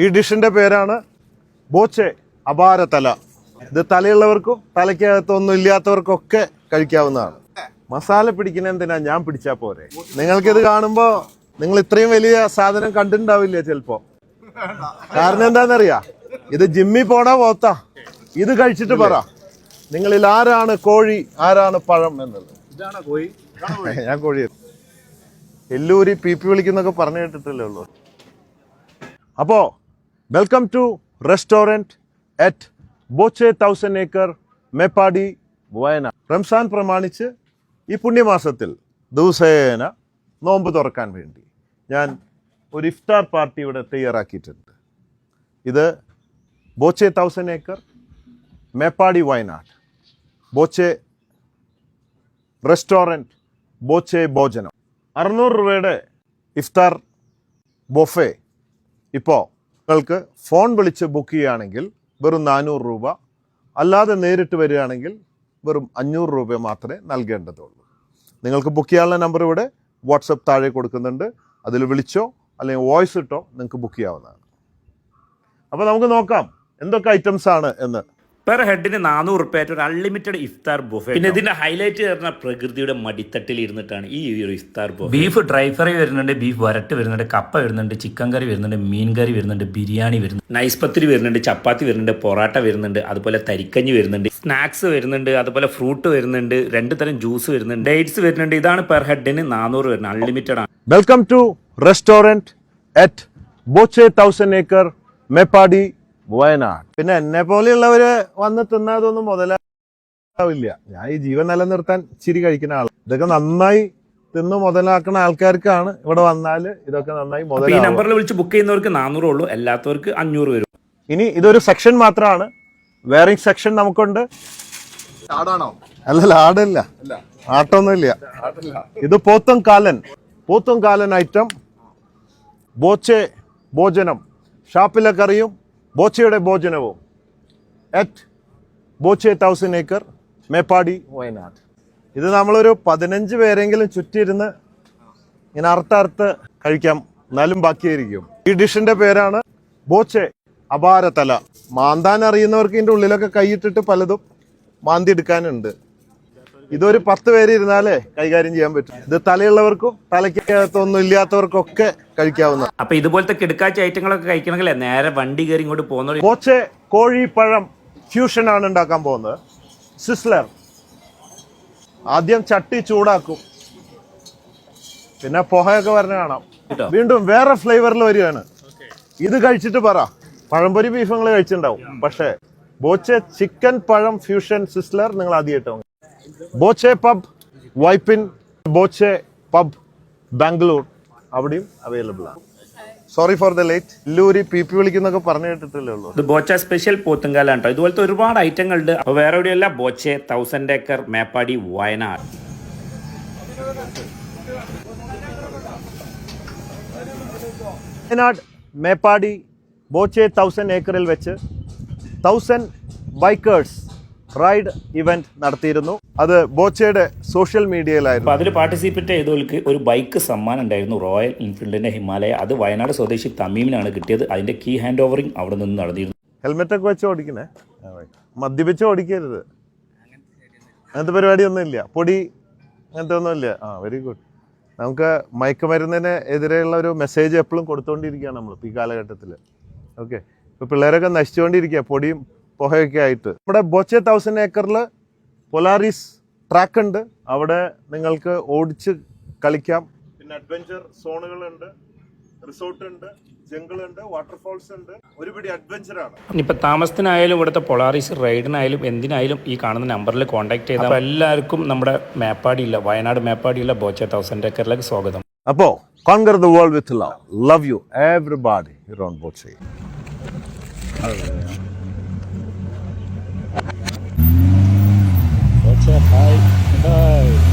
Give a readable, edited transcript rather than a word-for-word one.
ഈ ഡിഷിന്റെ പേരാണ് ബോച്ചെ അപാര തല. ഇത് തലയുള്ളവർക്കും തലയ്ക്കകത്തൊന്നും ഇല്ലാത്തവർക്കൊക്കെ കഴിക്കാവുന്നതാണ്. മസാല പിടിക്കുന്ന എന്തിനാ, ഞാൻ പിടിച്ചാ പോരെ. നിങ്ങൾക്കിത് കാണുമ്പോ നിങ്ങൾ ഇത്രയും വലിയ സാധനം കണ്ടിട്ടുണ്ടാവില്ല ചിലപ്പോ. കാരണം എന്താണെന്നറിയാ, ഇത് ജിമ്മിൽ പോണ പോത്താ. ഇത് കഴിച്ചിട്ട് പറ നിങ്ങളിൽ ആരാണ് കോഴി ആരാണ് പഴം എന്നുള്ളത്. ഞാൻ കോഴി എല്ലൂരി പി വിളിക്കുന്നൊക്കെ പറഞ്ഞു കേട്ടിട്ടല്ലേ ഉള്ളൂ. അപ്പോ welcome to restaurant at Boche 1000 acre Meppadi Wayanad. Ramzan പ്രമാണിച്ച് ഈ പുണ്യമാസത്തിൽ ദിവസേന നോമ്പ് തുറക്കാൻ വേണ്ടി ഞാൻ ഒരു ഇഫ്താർ പാർട്ടി ഇവിടെ തയ്യാറാക്കിയിട്ടുണ്ട്. ഇത് ബോച്ചെ 1000 ഏക്കർ മേപ്പാടി വയനാട് ബോച്ചെ റെസ്റ്റോറൻറ്റ് ബോച്ചെ ഭോജനം. 600 രൂപയുടെ ഇഫ്താർ ബൊഫെ. ഇപ്പോൾ നിങ്ങൾക്ക് ഫോൺ വിളിച്ച് ബുക്ക് ചെയ്യുകയാണെങ്കിൽ വെറും 400 രൂപ, അല്ലാതെ നേരിട്ട് വരികയാണെങ്കിൽ വെറും 500 രൂപ മാത്രമേ നൽകേണ്ടതുള്ളൂ. നിങ്ങൾക്ക് ബുക്ക് ചെയ്യാനുള്ള നമ്പർ ഇവിടെ വാട്സപ്പ് താഴെ കൊടുക്കുന്നുണ്ട്. അതിൽ വിളിച്ചോ അല്ലെങ്കിൽ വോയിസ് ഇട്ടോ നിങ്ങൾക്ക് ബുക്ക് ചെയ്യാവുന്നതാണ്. അപ്പോൾ നമുക്ക് നോക്കാം എന്തൊക്കെ ഐറ്റംസ് ആണ് എന്ന്. പെർ ഹെഡിന് 400 റുപ്യായിട്ട് ഒരു അൺലിമിറ്റഡ് ഇഫ്താർ ബുഫേ. പിന്നെ ഇതിന്റെ ഹൈലൈറ്റ് പറഞ്ഞ പ്രകൃതിയുടെ മടിത്തട്ടിൽ ഇരുന്നിട്ടാണ് ഈ ഒരു ഇഫ്താർ ബുഫേ. ബീഫ് ഡ്രൈ ഫ്രൈ വരുന്നുണ്ട്, ബീഫ് വരട്ട് വരുന്നുണ്ട്, കപ്പ വരുന്നുണ്ട്, ചിക്കൻ കറി വരുന്നുണ്ട്, മീൻ കറി വരുന്നുണ്ട്, ബിരിയാണി വരുന്നുണ്ട്, നൈസ് പത്തിരി വരുന്നുണ്ട്, ചപ്പാത്തി വരുന്നുണ്ട്, പൊറാട്ട വരുന്നുണ്ട്, അതുപോലെ തരിക്കഞ്ഞി വരുന്നുണ്ട്, സ്നാക്സ് വരുന്നുണ്ട്, അതുപോലെ ഫ്രൂട്ട് വരുന്നുണ്ട്, 2 തരം ജ്യൂസ് വരുന്നുണ്ട്, ഡേറ്റ്സ് വരുന്നുണ്ട്. ഇതാണ് പെർ ഹെഡിന് 400 വരുന്നത്, അൺലിമിറ്റഡ് ആണ്. Welcome to restaurant at Boche 1000 acre Meppadi Wayanad. പിന്നെ എന്നെ പോലെയുള്ളവര് വന്ന് തിന്നാതൊന്നും മുതലാവില്ല. ഞാൻ ഈ ജീവൻ നിലനിർത്താൻ ഇച്ചിരി കഴിക്കുന്ന ആൾ. ഇതൊക്കെ നന്നായി തിന്ന് മുതലാക്കുന്ന ആൾക്കാർക്കാണ് ഇവിടെ വന്നാല് ഇതൊക്കെ നന്നായി മുതലാവും. ഈ നമ്പറിൽ വിളിച്ച് ബുക്ക് ചെയ്യുന്നവർക്ക് 400 ഉള്ളൂ, അല്ലാത്തവർക്ക് 500 വരും. ഇനി ഇതൊരു സെക്ഷൻ മാത്രമാണ്. വേറിംഗ് സെക്ഷൻ നമുക്കുണ്ട്. അല്ലല്ല, ആടല്ല, ആട്ടൊന്നുമില്ല. ഇത് പോത്തും കാലൻ ഐറ്റം ബോച്ചെ ഭോജനം. ഷാപ്പിലെ കറിയും ബോച്ചയുടെ ഭോജനവും അറ്റ് ബോച്ചെ 1000 ഏക്കർ മേപ്പാടി വയനാട്. ഇത് നമ്മളൊരു 15 പേരെങ്കിലും ചുറ്റിയിരുന്ന് ഇങ്ങനെ അറുത്ത് കഴിക്കാം, എന്നാലും ബാക്കിയായിരിക്കും. ഈ ഡിഷിന്റെ പേരാണ് ബോച്ചെ അപാര തല. മാന്താൻ അറിയുന്നവർക്ക് ഇതിൻ്റെ ഉള്ളിലൊക്കെ കൈയിട്ടിട്ട് പലതും മാന്തി എടുക്കാനുണ്ട്. ഇതൊരു 10 പേര് ഇരുന്നാലേ കൈകാര്യം ചെയ്യാൻ പറ്റും. ഇത് തലയുള്ളവർക്കും തലയ്ക്കകത്തൊന്നും ഇല്ലാത്തവർക്കൊക്കെ കഴിക്കാവുന്ന. അപ്പൊ ഇതുപോലത്തെ കിടക്കാച്ച ഐറ്റങ്ങളൊക്കെ കഴിക്കണമെങ്കിൽ നേരെ വണ്ടി കയറി ഇങ്ങോട്ട് പോകുന്നത്. ബോച്ചെ കോഴി പഴം ഫ്യൂഷൻ ആണ് ഉണ്ടാക്കാൻ പോകുന്നത്. സിസ്ലർ. ആദ്യം ചട്ടി ചൂടാക്കും, പിന്നെ പുകയൊക്കെ വരണ കാണാം. വീണ്ടും വേറെ ഫ്ലേവറിൽ വരികയാണ്. ഇത് കഴിച്ചിട്ട് പറ പഴംപൊരി ബീഫ് നിങ്ങൾ കഴിച്ചിട്ടുണ്ടാവും, പക്ഷേ ബോച്ചെ ചിക്കൻ പഴം ഫ്യൂഷൻ സിസ്ലർ നിങ്ങൾ ആദ്യമായിട്ടാവും. ബോച്ചെ പബ് വൈപ്പിൻ, ബോച്ചെ പബ് ബാംഗ്ലൂർ, അവിടെയും അവൈലബിൾ ആണ്. Sorry for the late. എല്ലൂരി പി വിളിക്കുന്നൊക്കെ പറഞ്ഞു കേട്ടിട്ടല്ലേ ഉള്ളൂ. ഇത് ബോച്ച സ്പെഷ്യൽ പോത്തുങ്കാലാണ് കേട്ടോ. ഇതുപോലത്തെ ഒരുപാട് ഐറ്റങ്ങളുണ്ട്. അപ്പോൾ വേറെ എവിടെയല്ല, ബോച്ചെ 1000 ഏക്കർ മേപ്പാടി വയനാട്. വയനാട് മേപ്പാടി ബോച്ചെ 1000 ഏക്കറിൽ വെച്ച് 1000 ബൈക്കേഴ്സ് റൈഡ് ഇവന്റ് നടത്തിയിരുന്നു. അത് ബോച്ചയുടെ സോഷ്യൽ മീഡിയയിലായിരുന്നു. അപ്പോൾ അതിൽ പാർട്ടിസിപ്പേറ്റ് ചെയ്തവർക്ക് ഒരു ബൈക്ക് സമ്മാനം ഉണ്ടായിരുന്നു, റോയൽ എൻഫീൽഡിന്റെ ഹിമാലയ. അത് വയനാട് സ്വദേശി തമീമിനാണ് കിട്ടിയത്. അതിന്റെ കീ ഹാൻഡ് ഓവറിംഗ് അവിടെ നിന്ന് നടന്നിരുന്നു. ഹെൽമെറ്റൊക്കെ വെച്ച് ഓടിക്കണേ, മദ്യപിച്ച് ഓടിക്കരുത്. അങ്ങനത്തെ പരിപാടിയൊന്നും ഇല്ല, പൊടി അങ്ങനത്തെ ഒന്നും ഇല്ല. Very good. നമുക്ക് മയക്കുമരുന്നിന് എതിരെയുള്ള ഒരു മെസ്സേജ് എപ്പോഴും കൊടുത്തുകൊണ്ടിരിക്കുകയാണ് നമ്മൾ ഈ കാലഘട്ടത്തിൽ. ഓക്കെ, ഇപ്പോൾ പിള്ളേരൊക്കെ നശിച്ചുകൊണ്ടിരിക്കുക പൊടിയും പുകയൊക്കെ ആയിട്ട്. നമ്മുടെ ബോച്ചെ 1000 ഏക്കറിൽ പൊലാറിസ് ട്രാക്ക് ഉണ്ട്. അവിടെ നിങ്ങൾക്ക് ഓടിച്ച് കളിക്കാം. പിന്നെ അഡ്വഞ്ചർ സോണുകളുണ്ട്, റിസോർട്ട് ഉണ്ട്, ജംഗിൾ ഉണ്ട്, വാട്ടർഫോൾസ് ഉണ്ട്. ഒരുപിടി അഡ്വഞ്ചറാണ്. ഇനിയിപ്പോൾ താമസത്തിനായാലും ഇവിടുത്തെ പൊളാറിസ് റൈഡിനായാലും എന്തിനായാലും ഈ കാണുന്ന നമ്പറിൽ കോൺടാക്ട് ചെയ്താൽ എല്ലാവർക്കും നമ്മുടെ മേപ്പാടിയില്ല, വയനാട് മേപ്പാടിയില്ല ബോച്ചെ 1000 ഏക്കറിലേക്ക് സ്വാഗതം. അപ്പോൾ conquer the world with love. Love you everybody here on Botche. Bye. Bye.